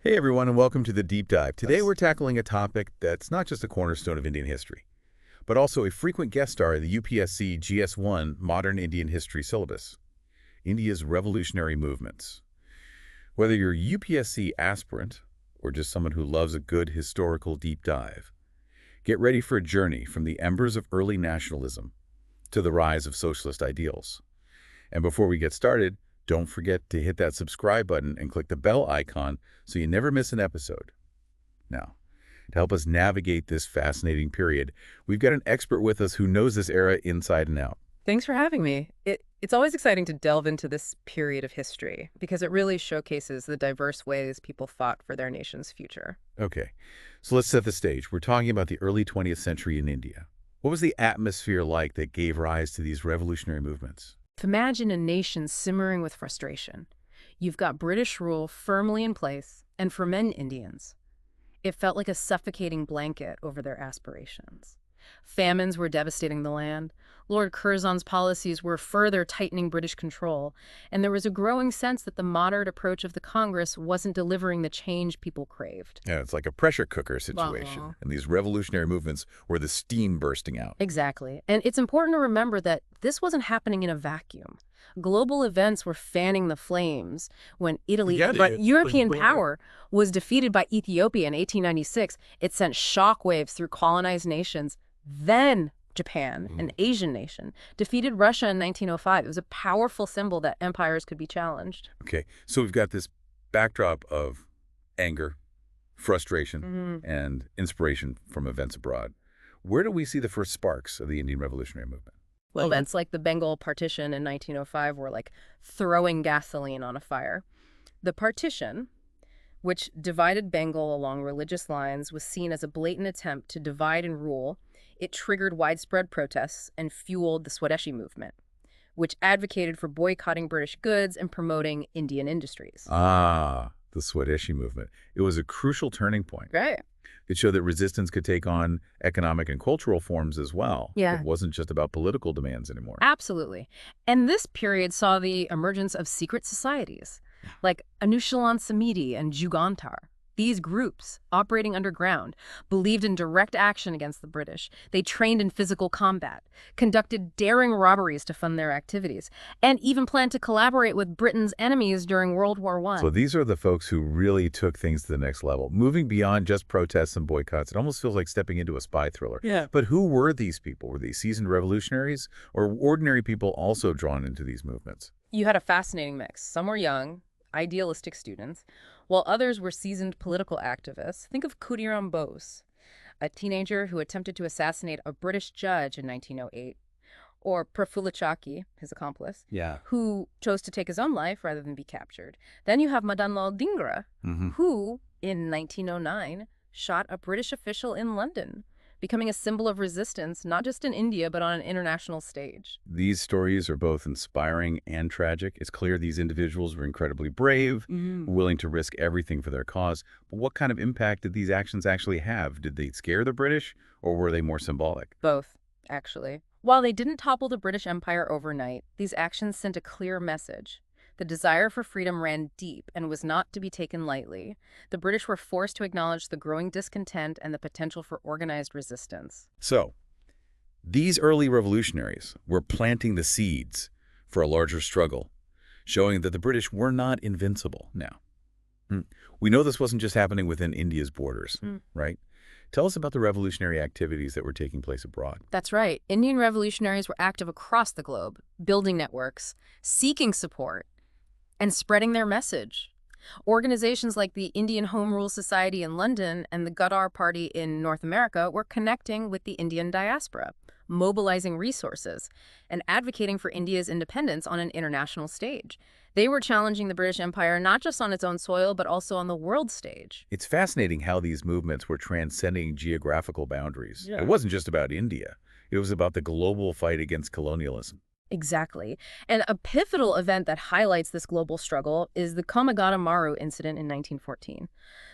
Hey everyone, and welcome to the Deep Dive. Today we're tackling a topic that's not just a cornerstone of Indian history, but also a frequent guest star in the UPSC GS1 Modern Indian History syllabus, India's revolutionary movements. Whether you're a UPSC aspirant or just someone who loves a good historical deep dive, get ready for a journey from the embers of early nationalism to the rise of socialist ideals. And before we get started, don't forget to hit that subscribe button and click the bell icon so you never miss an episode. Now, to help us navigate this fascinating period, we've got an expert with us who knows this era inside and out. Thanks for having me. It's always exciting to delve into this period of history because it really showcases the diverse ways people fought for their nation's future. Okay, so let's set the stage. We're talking about the early 20th century in India. What was the atmosphere like that gave rise to these revolutionary movements? Imagine a nation simmering with frustration. You've got British rule firmly in place, and for many Indians, it felt like a suffocating blanket over their aspirations. Famines were devastating the land. Lord Curzon's policies were further tightening British control, and there was a growing sense that the moderate approach of the Congress wasn't delivering the change people craved. Yeah, it's like a pressure cooker situation, and these revolutionary movements were the steam bursting out. Exactly. And it's important to remember that this wasn't happening in a vacuum. Global events were fanning the flames when European power was defeated by Ethiopia in 1896. It sent shockwaves through colonized nations. Then Japan, an Asian nation, defeated Russia in 1905. It was a powerful symbol that empires could be challenged. Okay, so we've got this backdrop of anger, frustration, and inspiration from events abroad. Where do we see the first sparks of the Indian Revolutionary Movement? Well, events like the Bengal Partition in 1905 were like throwing gasoline on a fire. The partition, which divided Bengal along religious lines, was seen as a blatant attempt to divide and rule. It triggered widespread protests and fueled the Swadeshi movement, which advocated for boycotting British goods and promoting Indian industries. Ah, the Swadeshi movement. It was a crucial turning point. Right. It showed that resistance could take on economic and cultural forms as well. Yeah. It wasn't just about political demands anymore. Absolutely. And this period saw the emergence of secret societies, like Anushalan Samiti and Jugantar. These groups, operating underground, believed in direct action against the British. They trained in physical combat, conducted daring robberies to fund their activities, and even planned to collaborate with Britain's enemies during World War I. So these are the folks who really took things to the next level. Moving beyond just protests and boycotts, it almost feels like stepping into a spy thriller. Yeah. But who were these people? Were they seasoned revolutionaries or ordinary people also drawn into these movements? You had a fascinating mix. Some were young, idealistic students, while others were seasoned political activists. Think of Khudiram Bose, a teenager who attempted to assassinate a British judge in 1908, or Prafulla Chaki, his accomplice, who chose to take his own life rather than be captured. Then you have Madan Lal Dhingra, who, in 1909, shot a British official in London, becoming a symbol of resistance, not just in India, but on an international stage. These stories are both inspiring and tragic. It's clear these individuals were incredibly brave, willing to risk everything for their cause. But what kind of impact did these actions actually have? Did they scare the British, or were they more symbolic? Both, actually. While they didn't topple the British Empire overnight, these actions sent a clear message. The desire for freedom ran deep and was not to be taken lightly. The British were forced to acknowledge the growing discontent and the potential for organized resistance. So, these early revolutionaries were planting the seeds for a larger struggle, showing that the British were not invincible. Now, we know this wasn't just happening within India's borders, right? Tell us about the revolutionary activities that were taking place abroad. That's right. Indian revolutionaries were active across the globe, building networks, seeking support, and spreading their message. Organizations like the Indian Home Rule Society in London and the Govt Party in North America were connecting with the Indian diaspora, mobilizing resources, and advocating for India's independence on an international stage. They were challenging the British Empire not just on its own soil, but also on the world stage. It's fascinating how these movements were transcending geographical boundaries. Yeah. It wasn't just about India. It was about the global fight against colonialism. Exactly. And a pivotal event that highlights this global struggle is the Komagata Maru incident in 1914.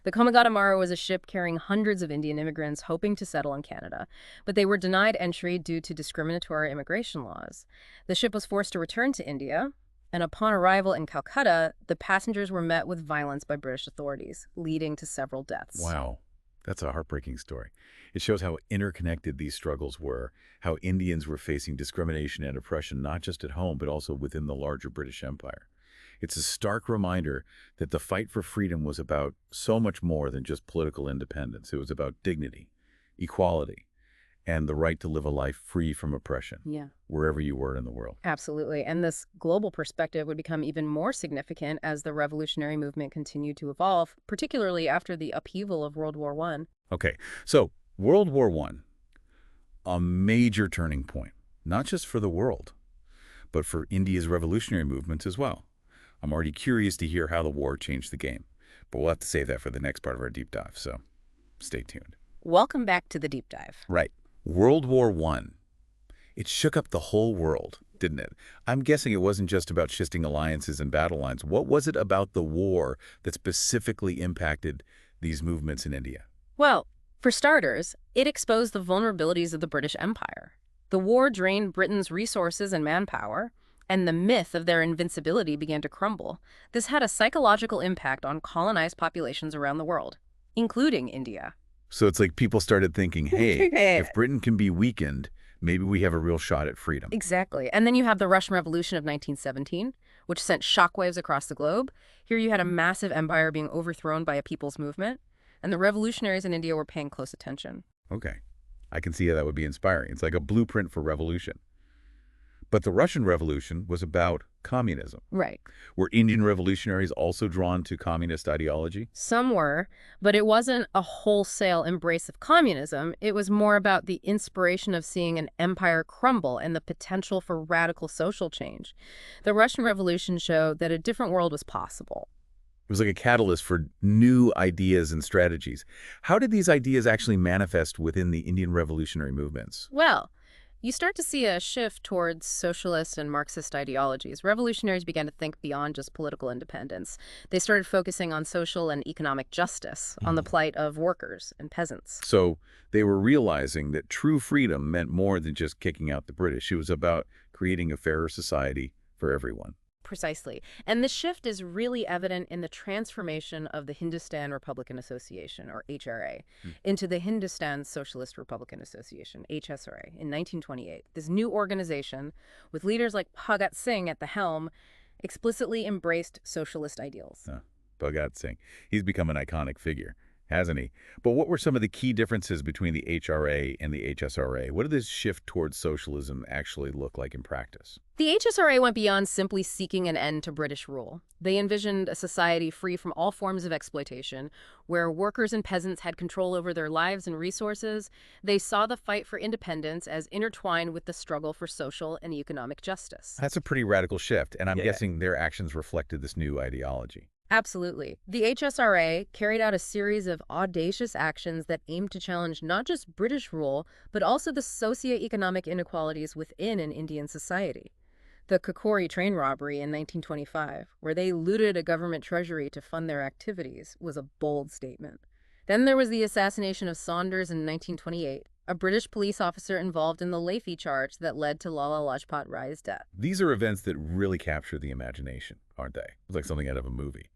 The Komagata Maru was a ship carrying hundreds of Indian immigrants hoping to settle in Canada, but they were denied entry due to discriminatory immigration laws. The ship was forced to return to India, And upon arrival in Calcutta, the passengers were met with violence by British authorities, leading to several deaths. Wow, that's a heartbreaking story. It shows how interconnected these struggles were, how Indians were facing discrimination and oppression not just at home, but also within the larger British Empire. It's a stark reminder that the fight for freedom was about so much more than just political independence. It was about dignity, equality, and the right to live a life free from oppression, Yeah. wherever you were in the world. Absolutely. And this global perspective would become even more significant as the revolutionary movement continued to evolve, particularly after the upheaval of World War I. Okay, so World War I, a major turning point, not just for the world, but for India's revolutionary movements as well. I'm already curious to hear how the war changed the game, but we'll have to save that for the next part of our deep dive, so stay tuned. Welcome back to the deep dive. Right. World War I. It shook up the whole world, didn't it? I'm guessing it wasn't just about shifting alliances and battle lines. What was it about the war that specifically impacted these movements in India? Well, for starters, it exposed the vulnerabilities of the British Empire. The war drained Britain's resources and manpower, and the myth of their invincibility began to crumble. This had a psychological impact on colonized populations around the world, including India. So it's like people started thinking, hey, if Britain can be weakened, maybe we have a real shot at freedom. Exactly. And then you have the Russian Revolution of 1917, which sent shockwaves across the globe. Here you had a massive empire being overthrown by a people's movement, and the revolutionaries in India were paying close attention. Okay. I can see how that would be inspiring. It's like a blueprint for revolution. But the Russian Revolution was about communism. Right. Were Indian revolutionaries also drawn to communist ideology? Some were, but it wasn't a wholesale embrace of communism. It was more about the inspiration of seeing an empire crumble and the potential for radical social change. The Russian Revolution showed that a different world was possible. It was like a catalyst for new ideas and strategies. How did these ideas actually manifest within the Indian revolutionary movements? Well, you start to see a shift towards socialist and Marxist ideologies. Revolutionaries began to think beyond just political independence. They started focusing on social and economic justice, on the plight of workers and peasants. So they were realizing that true freedom meant more than just kicking out the British. It was about creating a fairer society for everyone. Precisely. And this shift is really evident in the transformation of the Hindustan Republican Association, or HRA, into the Hindustan Socialist Republican Association, HSRA, in 1928. This new organization, with leaders like Bhagat Singh at the helm, explicitly embraced socialist ideals. Bhagat Singh. He's become an iconic figure, hasn't he? But what were some of the key differences between the HRA and the HSRA? What did this shift towards socialism actually look like in practice? The HSRA went beyond simply seeking an end to British rule. They envisioned a society free from all forms of exploitation, where workers and peasants had control over their lives and resources. They saw the fight for independence as intertwined with the struggle for social and economic justice. That's a pretty radical shift, and I'm guessing their actions reflected this new ideology. Absolutely. The HSRA carried out a series of audacious actions that aimed to challenge not just British rule, but also the socio-economic inequalities within an Indian society. The Kakori train robbery in 1925, where they looted a government treasury to fund their activities, was a bold statement. Then there was the assassination of Saunders in 1928, a British police officer involved in the Laffey charge that led to Lala Lajpat Rai's death. These are events that really capture the imagination, aren't they? It's like something out of a movie.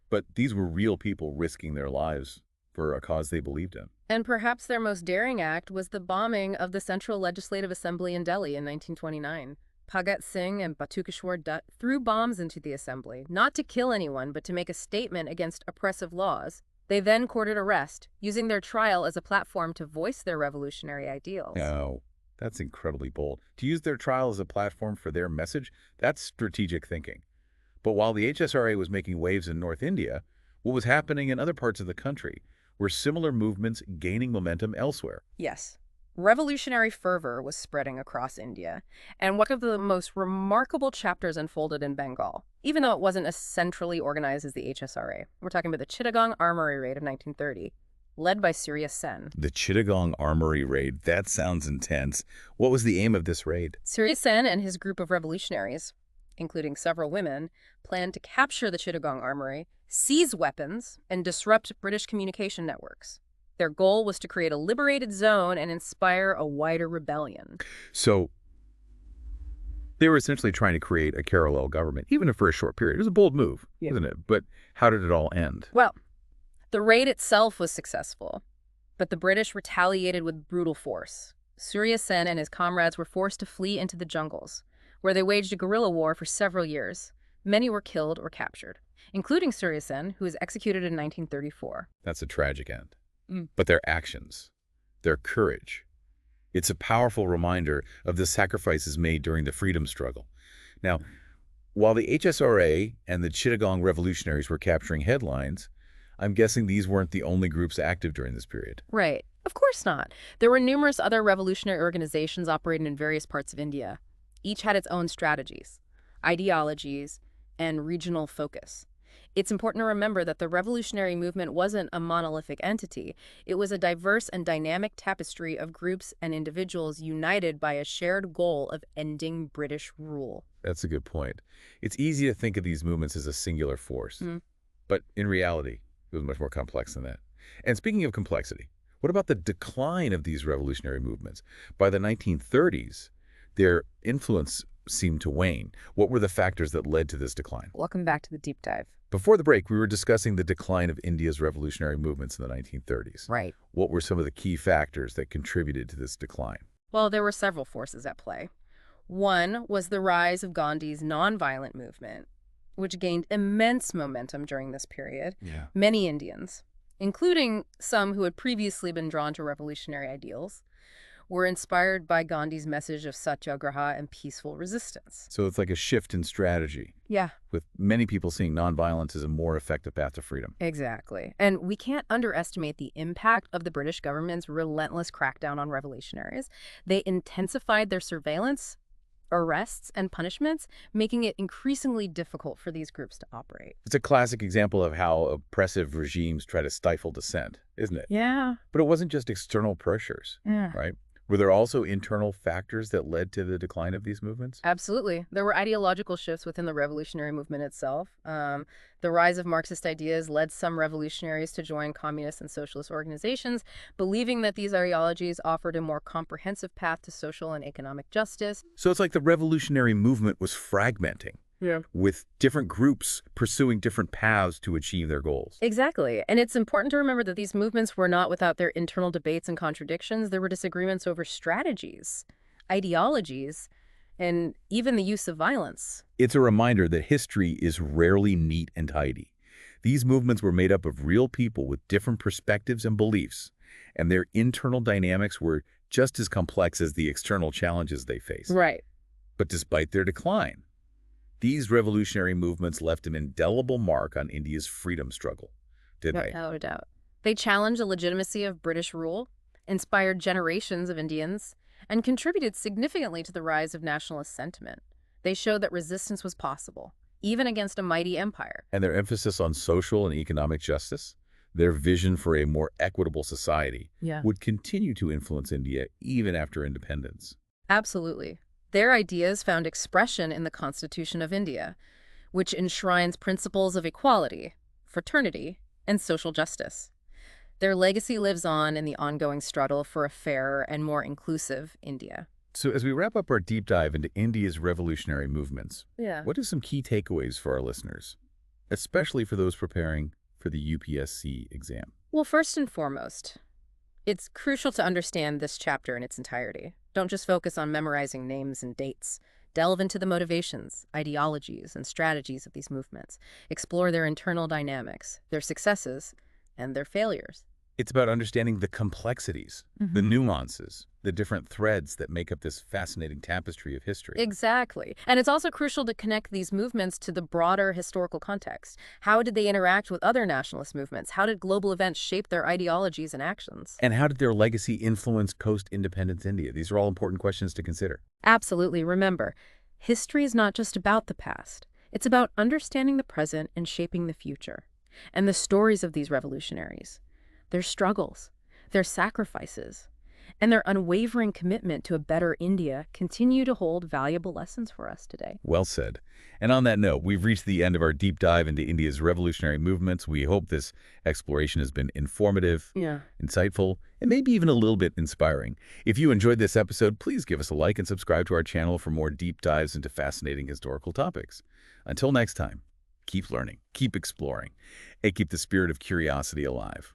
But these were real people risking their lives for a cause they believed in. And perhaps their most daring act was the bombing of the Central Legislative Assembly in Delhi in 1929. Bhagat Singh and Batukeshwar Dutt threw bombs into the assembly, not to kill anyone, but to make a statement against oppressive laws. They then courted arrest, using their trial as a platform to voice their revolutionary ideals. Oh, that's incredibly bold. To use their trial as a platform for their message, that's strategic thinking. But while the HSRA was making waves in North India, what was happening in other parts of the country? Were similar movements gaining momentum elsewhere? Yes. Revolutionary fervor was spreading across India, and one of the most remarkable chapters unfolded in Bengal, even though it wasn't as centrally organized as the HSRA. We're talking about the Chittagong Armory Raid of 1930, led by Surya Sen. The Chittagong Armory Raid, that sounds intense. What was the aim of this raid? Surya Sen and his group of revolutionaries, including several women, planned to capture the Chittagong Armory, seize weapons, and disrupt British communication networks. Their goal was to create a liberated zone and inspire a wider rebellion. So They were essentially trying to create a parallel government, even if for a short period. It was a bold move, wasn't it? But how did it all end? Well, the raid itself was successful, but the British retaliated with brutal force. Surya Sen and his comrades were forced to flee into the jungles, where they waged a guerrilla war for several years. Many were killed or captured, including Surya Sen, who was executed in 1934. That's a tragic end. But their actions, their courage, it's a powerful reminder of the sacrifices made during the freedom struggle. Now, while the HSRA and the Chittagong revolutionaries were capturing headlines, I'm guessing these weren't the only groups active during this period. Right. Of course not. There were numerous other revolutionary organizations operating in various parts of India. Each had its own strategies, ideologies, and regional focus. It's important to remember that the revolutionary movement wasn't a monolithic entity. It was a diverse and dynamic tapestry of groups and individuals united by a shared goal of ending British rule. That's a good point. It's easy to think of these movements as a singular force, but in reality, it was much more complex than that. And speaking of complexity, what about the decline of these revolutionary movements? By the 1930s, their influence seemed to wane. What were the factors that led to this decline? Welcome back to the deep dive. Before the break, we were discussing the decline of India's revolutionary movements in the 1930s. Right. What were some of the key factors that contributed to this decline? Well, there were several forces at play. One was the rise of Gandhi's nonviolent movement, which gained immense momentum during this period. Many Indians, including some who had previously been drawn to revolutionary ideals, were inspired by Gandhi's message of satyagraha and peaceful resistance. So it's like a shift in strategy. Yeah. With many people seeing nonviolence as a more effective path to freedom. Exactly. And we can't underestimate the impact of the British government's relentless crackdown on revolutionaries. They intensified their surveillance, arrests, and punishments, making it increasingly difficult for these groups to operate. It's a classic example of how oppressive regimes try to stifle dissent, isn't it? Yeah. But it wasn't just external pressures, right? Were there also internal factors that led to the decline of these movements? Absolutely. There were ideological shifts within the revolutionary movement itself. The rise of Marxist ideas led some revolutionaries to join communist and socialist organizations, believing that these ideologies offered a more comprehensive path to social and economic justice. So it's like the revolutionary movement was fragmenting. With different groups pursuing different paths to achieve their goals. Exactly. And it's important to remember that these movements were not without their internal debates and contradictions. There were disagreements over strategies, ideologies, and even the use of violence. It's a reminder that history is rarely neat and tidy. These movements were made up of real people with different perspectives and beliefs, and their internal dynamics were just as complex as the external challenges they faced. Right. But despite their decline, these revolutionary movements left an indelible mark on India's freedom struggle, didn't they? Without a doubt. They challenged the legitimacy of British rule, inspired generations of Indians, and contributed significantly to the rise of nationalist sentiment. They showed that resistance was possible, even against a mighty empire. And their emphasis on social and economic justice, their vision for a more equitable society, would continue to influence India even after independence. Absolutely. Their ideas found expression in the Constitution of India, which enshrines principles of equality, fraternity, and social justice. Their legacy lives on in the ongoing struggle for a fairer and more inclusive India. So as we wrap up our deep dive into India's revolutionary movements, what are some key takeaways for our listeners, especially for those preparing for the UPSC exam? Well, first and foremost, it's crucial to understand this chapter in its entirety. Don't just focus on memorizing names and dates. Delve into the motivations, ideologies, and strategies of these movements. Explore their internal dynamics, their successes, and their failures. It's about understanding the complexities, the nuances, the different threads that make up this fascinating tapestry of history. Exactly. And it's also crucial to connect these movements to the broader historical context. How did they interact with other nationalist movements? How did global events shape their ideologies and actions? And how did their legacy influence post-independence India? These are all important questions to consider. Absolutely. Remember, history is not just about the past. It's about understanding the present and shaping the future. And the stories of these revolutionaries, their struggles, their sacrifices, and their unwavering commitment to a better India continue to hold valuable lessons for us today. Well said. And on that note, we've reached the end of our deep dive into India's revolutionary movements. We hope this exploration has been informative, Yeah. insightful, and maybe even a little bit inspiring. If you enjoyed this episode, please give us a like and subscribe to our channel for more deep dives into fascinating historical topics. Until next time, keep learning, keep exploring, and keep the spirit of curiosity alive.